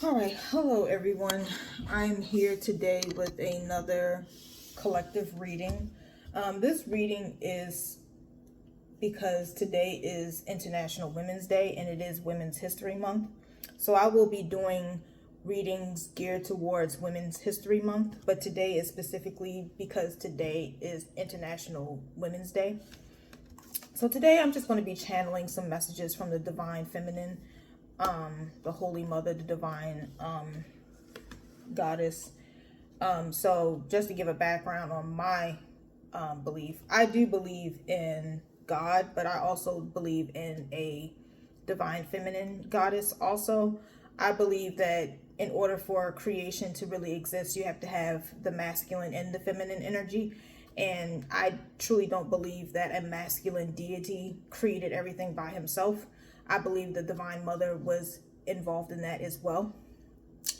All right, hello everyone. I'm here today with another collective reading. This reading is because today is International Women's Day and it is Women's History Month. So I will be doing readings geared towards Women's History Month, but today is specifically because today is International Women's Day. So today I'm just going to be channeling some messages from the Divine Feminine, the Holy Mother, the Divine Goddess. So just to give a background on my belief, I do believe in God, but I also believe in a Divine Feminine Goddess also. I believe that in order for creation to really exist, you have to have the masculine and the feminine energy. And I truly don't believe that a masculine deity created everything by himself. I believe the Divine Mother was involved in that as well.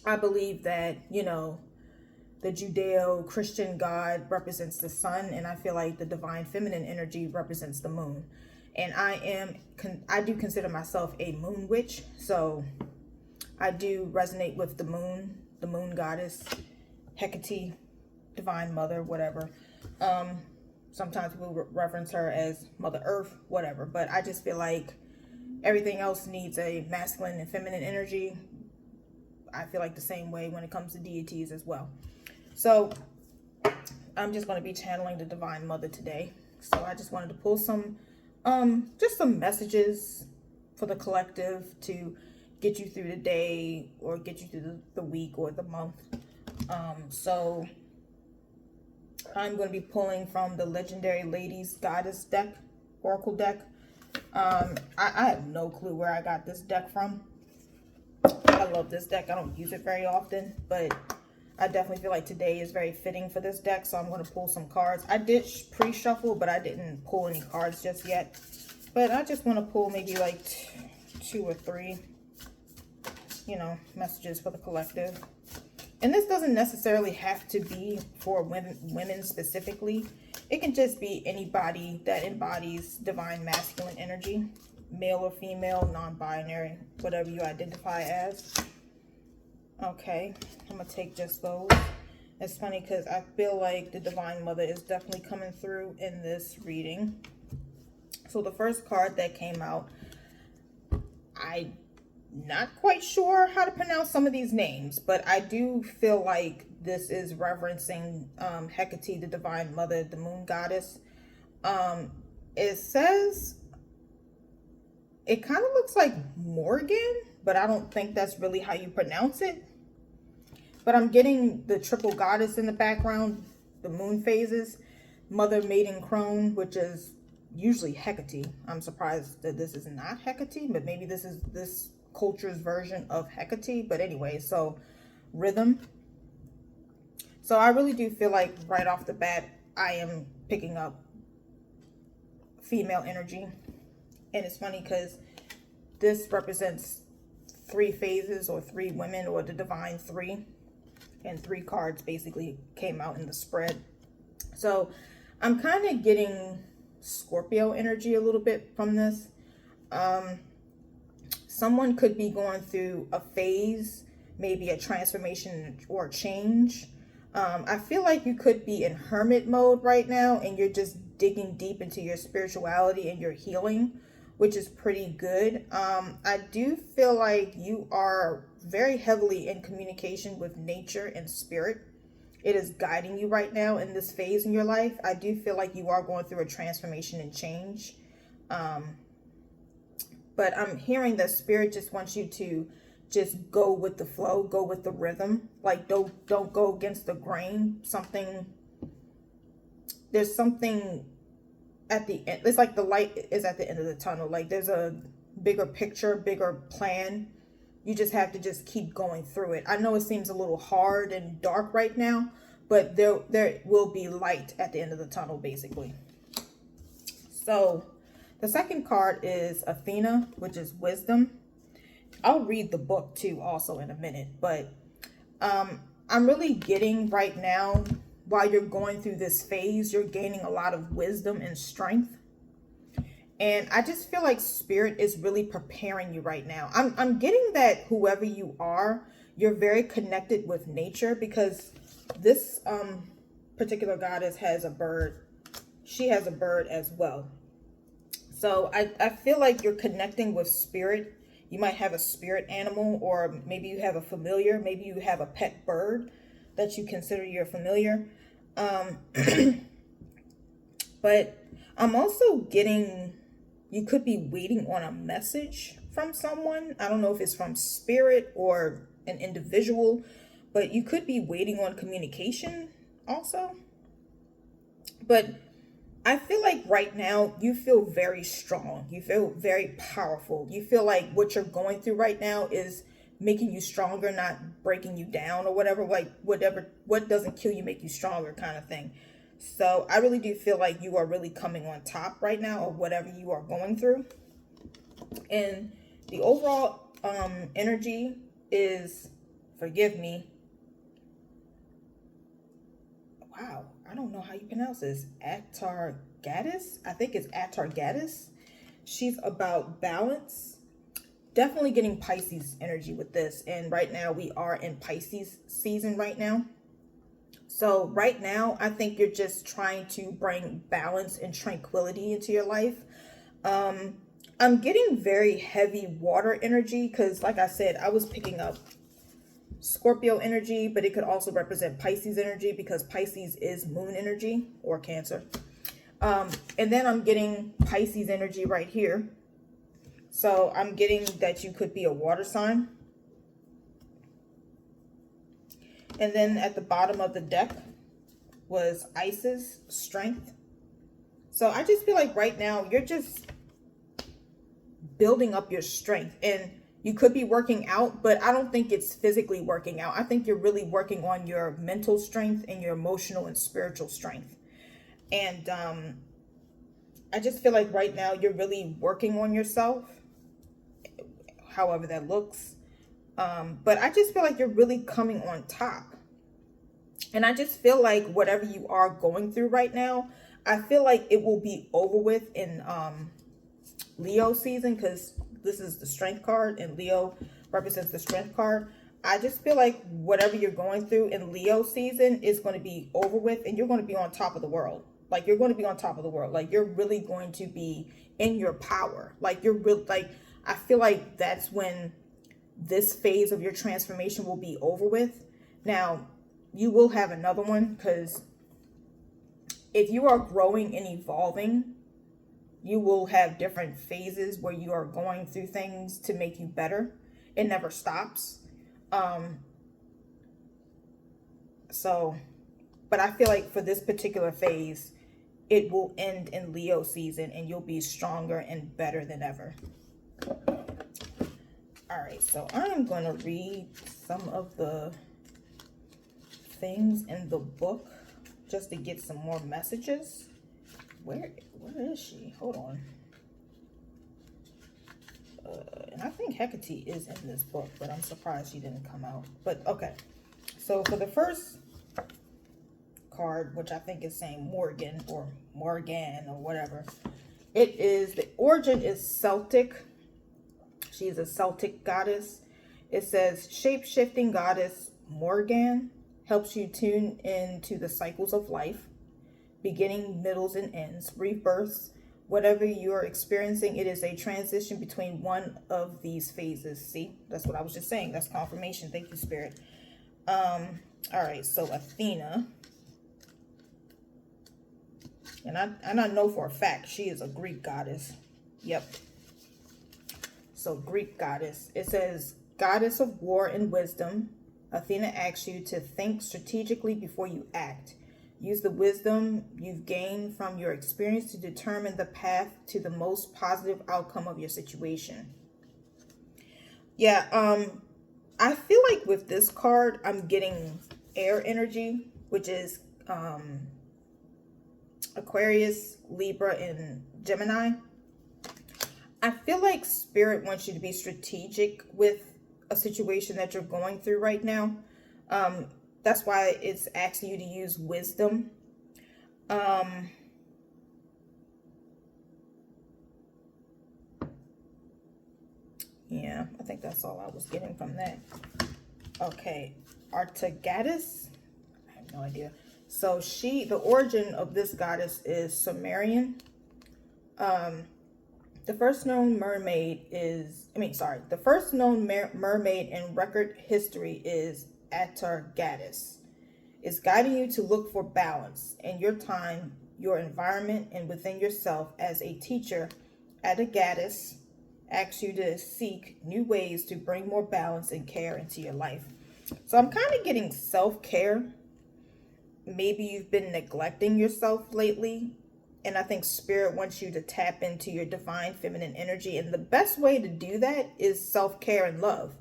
I believe that, the Judeo-Christian God represents the sun, and I feel like the Divine Feminine energy represents the moon. And I do consider myself a moon witch, so I do resonate with the moon goddess, Hecate, Divine Mother, whatever. Sometimes people reference her as Mother Earth, whatever. But I just feel like everything else needs a masculine and feminine energy. I feel like the same way when it comes to deities as well. So I'm just going to be channeling the Divine Mother today. So I just wanted to pull some, just some messages for the collective to get you through the day or get you through the week or the month. So I'm going to be pulling from the Legendary Ladies Goddess deck, Oracle deck. I have no clue where I got this deck from. I love this deck. I don't use it very often, but I definitely feel like today is very fitting for this deck, so I'm going to pull some cards. I did pre-shuffle, but I didn't pull any cards just yet. But I just want to pull maybe like 2 or 3, messages for the collective. And this doesn't necessarily have to be for women specifically. It can just be anybody that embodies divine masculine energy, male or female, non-binary, whatever you identify as. Okay, I'm going to take just those. It's funny because I feel like the Divine Mother is definitely coming through in this reading. So the first card that came out, I'm not quite sure how to pronounce some of these names, but I do feel like this is reverencing Hecate, the Divine Mother, the Moon Goddess. It says, it kind of looks like Morgan, but I don't think that's really how you pronounce it. But I'm getting the triple goddess in the background, the moon phases, Mother, Maiden, Crone, which is usually Hecate. I'm surprised that this is not Hecate, but maybe this is this culture's version of Hecate. But anyway, so rhythm. So I really do feel like right off the bat, I am picking up female energy. And it's funny because this represents 3 phases or 3 women or the divine 3. And 3 cards basically came out in the spread. So I'm kind of getting Scorpio energy a little bit from this. Someone could be going through a phase, maybe a transformation or a change. I feel like you could be in hermit mode right now and you're just digging deep into your spirituality and your healing, which is pretty good. I do feel like you are very heavily in communication with nature and spirit. It is guiding you right now in this phase in your life. I do feel like you are going through a transformation and change. But I'm hearing that spirit just wants you to just go with the flow, go with the rhythm. Like don't go against the grain. There's something at the end. It's like the light is at the end of the tunnel. Like there's a bigger picture, bigger plan. You just have to just keep going through it. I know it seems a little hard and dark right now, but there will be light at the end of the tunnel, basically. So the second card is Athena, which is wisdom. I'll read the book too also in a minute, but I'm really getting right now, while you're going through this phase, you're gaining a lot of wisdom and strength. And I just feel like spirit is really preparing you right now. I'm getting that whoever you are, you're very connected with nature, because this particular goddess has a bird. She has a bird as well. So I feel like you're connecting with spirit. You might have a spirit animal, or maybe you have a familiar, maybe you have a pet bird that you consider your familiar. Um, but I'm also getting, you could be waiting on a message from someone. I don't know if it's from spirit or an individual, but you could be waiting on communication also. But I feel like right now you feel very strong. You feel very powerful. You feel like what you're going through right now is making you stronger, not breaking you down or whatever. Like whatever, what doesn't kill you make you stronger kind of thing. So I really do feel like you are really coming on top right now of whatever you are going through. And the overall energy is, forgive me, wow, I don't know how you pronounce this. Atargatis? I think it's Atargatis. She's about balance. Definitely getting Pisces energy with this. And right now we are in Pisces season right now. So right now, I think you're just trying to bring balance and tranquility into your life. Um, I'm getting very heavy water energy because, like I said, I was picking up Scorpio energy, but it could also represent Pisces energy because Pisces is moon energy or Cancer. And then I'm getting Pisces energy right here. So I'm getting that you could be a water sign. And then at the bottom of the deck was Isis, strength. So I just feel like right now you're just building up your strength, and you could be working out, but I don't think it's physically working out. I think you're really working on your mental strength and your emotional and spiritual strength. And I just feel like right now you're really working on yourself, however that looks. But I just feel like you're really coming on top. And I just feel like whatever you are going through right now, I feel like it will be over with in Leo season, because this is the strength card and Leo represents the strength card. I just feel like whatever you're going through in Leo season is going to be over with, and you're going to be on top of the world. Like you're going to be on top of the world. Like you're really going to be in your power. Like you're really, like, I feel like that's when this phase of your transformation will be over with. Now, you will have another one, because if you are growing and evolving, you will have different phases where you are going through things to make you better. It never stops. Um, so, but I feel like for this particular phase, it will end in Leo season and you'll be stronger and better than ever. All right, so I'm going to read some of the things in the book just to get some more messages. Where is she? Hold on. And I think Hecate is in this book, but I'm surprised she didn't come out. But okay. So for the first card, which I think is saying Morgan or Morgan or whatever, it is, the origin is Celtic. She's a Celtic goddess. It says shape-shifting goddess Morgan helps you tune into the cycles of life, beginning, middles, and ends, rebirths. Whatever you're experiencing, it is a transition between one of these phases. See, that's what I was just saying. That's confirmation. Thank you, Spirit. All right, so Athena. And I know for a fact she is a Greek goddess. Yep. So Greek goddess. It says, goddess of war and wisdom. Athena asks you to think strategically before you act. Use the wisdom you've gained from your experience to determine the path to the most positive outcome of your situation. Yeah, I feel like with this card, I'm getting air energy, which is Aquarius, Libra, and Gemini. I feel like Spirit wants you to be strategic with a situation that you're going through right now. That's why it's asking you to use wisdom. Yeah, I think that's all I was getting from that. Okay, Artagadis. I have no idea. So the origin of this goddess is Sumerian. The first known mermaid the first known mermaid in record history is Atargatis. It's guiding you to look for balance in your time, your environment, and within yourself. As a teacher, Atargatis asks you to seek new ways to bring more balance and care into your life. So I'm kind of getting self-care. Maybe you've been neglecting yourself lately. And I think spirit wants you to tap into your divine feminine energy. And the best way to do that is self-care and love.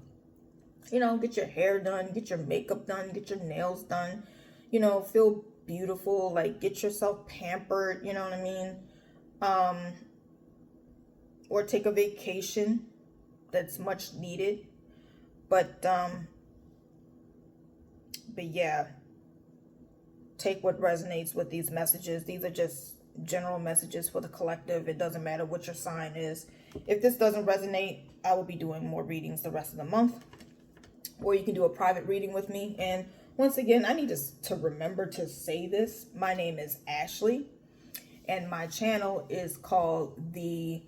Get your hair done, get your makeup done, get your nails done, feel beautiful, like get yourself pampered, you know what I mean? Or take a vacation that's much needed. But yeah, take what resonates with these messages. These are just general messages for the collective. It doesn't matter what your sign is. If this doesn't resonate, I will be doing more readings the rest of the month, or you can do a private reading with me. And once again, I need to remember to say this. My name is Ashley, and my channel is called the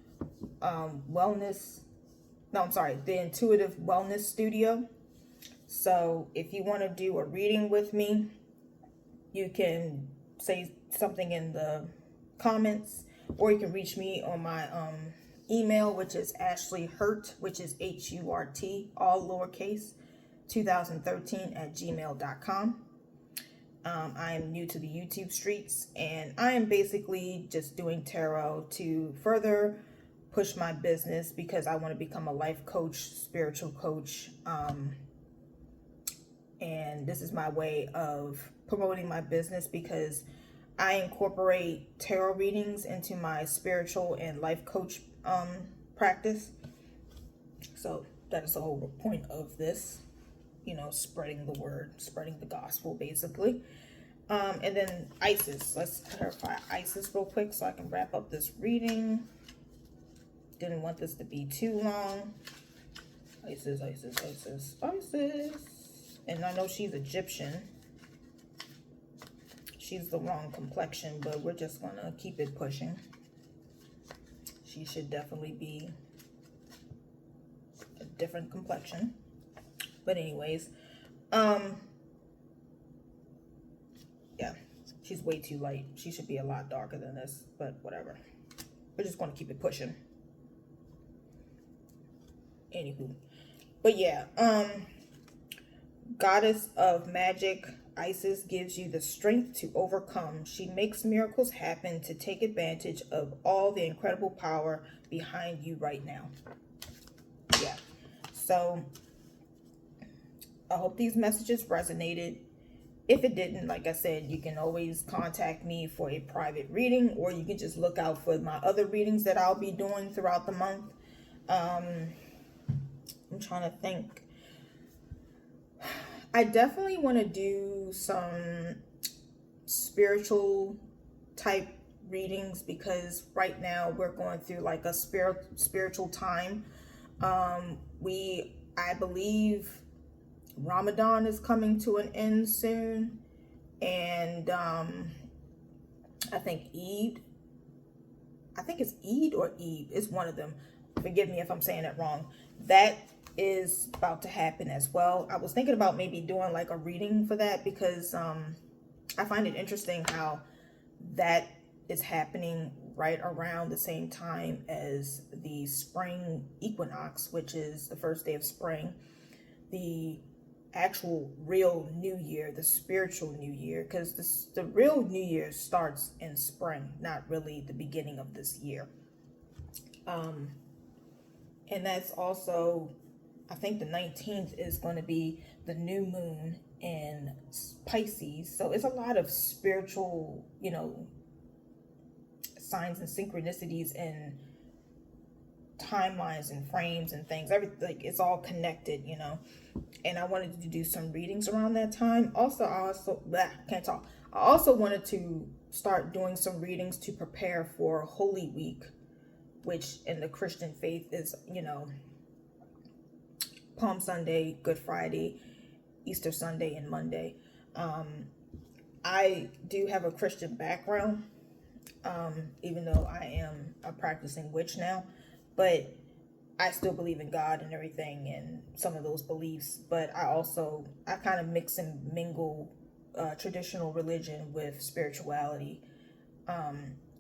Intuitive Wellness Studio. So if you want to do a reading with me, you can say something in the comments, or you can reach me on my email, which is ashleyhurt, which is HURT, all lowercase, 2013@gmail.com. I am new to the YouTube streets, and I am basically just doing tarot to further push my business, because I want to become a life coach, spiritual coach, and this is my way of promoting my business, because I incorporate tarot readings into my spiritual and life coach practice. So that is the whole point of this, spreading the word, spreading the gospel, basically. And then Isis. Let's clarify Isis real quick so I can wrap up this reading. Didn't want this to be too long. Isis. And I know she's Egyptian. She's the wrong complexion, but we're just gonna keep it pushing. She should definitely be a different complexion. But anyways, yeah, she's way too light. She should be a lot darker than this, but whatever. We're just gonna keep it pushing. Anywho, but yeah, goddess of magic, Isis gives you the strength to overcome. She makes miracles happen to take advantage of all the incredible power behind you right now. Yeah. So I hope these messages resonated. If it didn't, like I said, you can always contact me for a private reading, or you can just look out for my other readings that I'll be doing throughout the month. I'm trying to think. I definitely want to do some spiritual type readings, because right now we're going through like a spiritual time. I believe Ramadan is coming to an end soon, and I think Eid. I think it's Eid or Eve. It's one of them. Forgive me if I'm saying it wrong. That is about to happen as well. I was thinking about maybe doing like a reading for that, because I find it interesting how that is happening right around the same time as the spring equinox, which is the first day of spring, the actual real new year, the spiritual new year, because the real new year starts in spring, not really the beginning of this year. And that's also, I think the 19th is going to be the new moon in Pisces. So it's a lot of spiritual, signs and synchronicities and timelines and frames and things. Everything, like, it's all connected, And I wanted to do some readings around that time. I also wanted to start doing some readings to prepare for Holy Week, which in the Christian faith is, Palm Sunday, Good Friday, Easter Sunday, and Monday. I do have a Christian background, even though I am a practicing witch now, but I still believe in God and everything and some of those beliefs. But I kind of mix and mingle traditional religion with spirituality.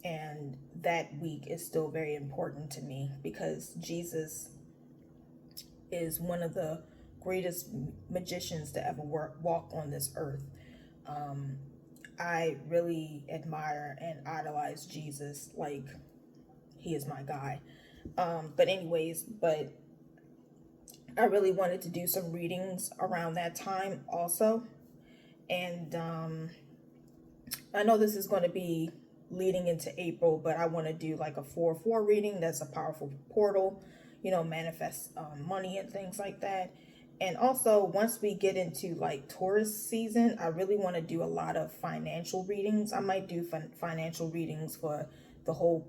And that week is still very important to me because Jesus is one of the greatest magicians to ever walk on this earth. I really admire and idolize Jesus. Like, he is my guy. But I really wanted to do some readings around that time also. And I know this is going to be leading into April, but I want to do like a 4/4 reading. That's a powerful portal, manifest money and things like that. And also, once we get into like Taurus season, I really want to do a lot of financial readings. I might do financial readings for the whole,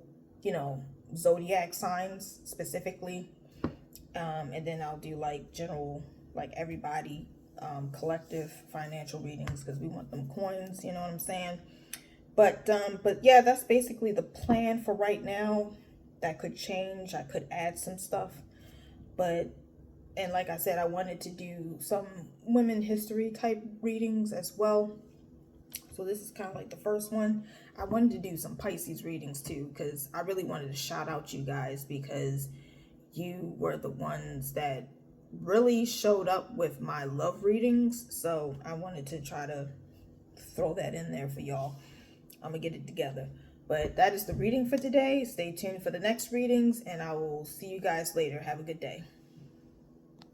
zodiac signs specifically. And then I'll do like general, like everybody, collective financial readings because we want them coins, you know what I'm saying? But yeah, that's basically the plan for right now. That could change. I could add some stuff, and like I said, I wanted to do some women history type readings as well. So this is kind of like the first one. I wanted to do some Pisces readings too, because I really wanted to shout out you guys because you were the ones that really showed up with my love readings. So I wanted to try to throw that in there for y'all. I'm going to get it together. But that is the reading for today. Stay tuned for the next readings, and I will see you guys later. Have a good day.